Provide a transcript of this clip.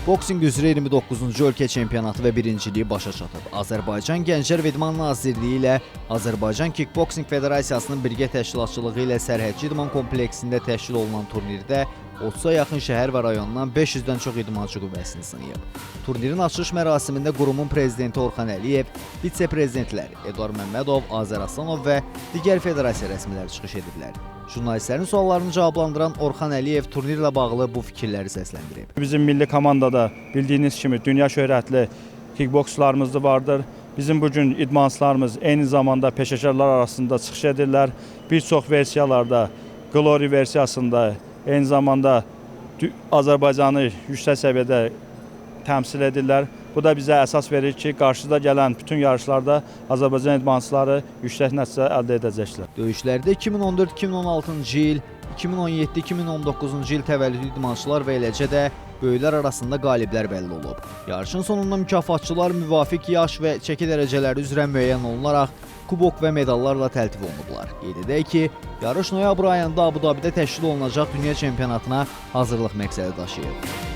Kickboksing üzrə 29-cu ölkə çempionatı və birinciliyi başa çatıb. Azərbaycan Gənclər və İdman Nazirliyi ilə Azərbaycan Kickboksing Federasiyasının birgə təşkilatçılığı ilə Sərhədçi İdman kompleksində təşkil olunan turnirdə 30-a yaxın şəhər və rayondan 500-dən çox idmançı qüvvəsini sınayıb. Turnirin açılış mərasimində qurumun prezidenti Orxan Əliyev, vitse-prezidentlər Eduard Məmmədov, Azər Aslanov və digər federasiya rəsmiləri çıxış ediblər. Jurnalistlərin suallarını cavablandıran Orxan Əliyev turnirlə bağlı bu fikirləri səsləndirib. Bizim milli komandada bildiyiniz kimi dünya şöhrətli kickboksçularımız da vardır. Bizim bugün idmançılarımız eyni zamanda peşəkarlar arasında çıxış edirlər. Bir çox versiyalarda, Glory versiyasında eyni zamanda Azərbaycanı yüksək səviyyədə təmsil edirlər. Bu da bizə əsas verir ki, qarşıda gələn bütün yarışlarda Azərbaycan idmançıları yüksək nəticə əldə edəcəklər. Döyüşlərdə 2014-2016-cı il, 2017-2019-cu il təvəllüdlü idmançılar və eləcə də böyüklər arasında qaliblər bəlli olub. Yarışın sonunda mükafatçılar müvafiq yaş və çəki dərəcələri üzrə müəyyən olunaraq kubok və medallarla təltif olunublar. Qeyd edək ki, yarış noyabr ayında Abu Dhabidə təşkil olunacaq dünya çempionatına hazırlıq məqsədi daşıyıb.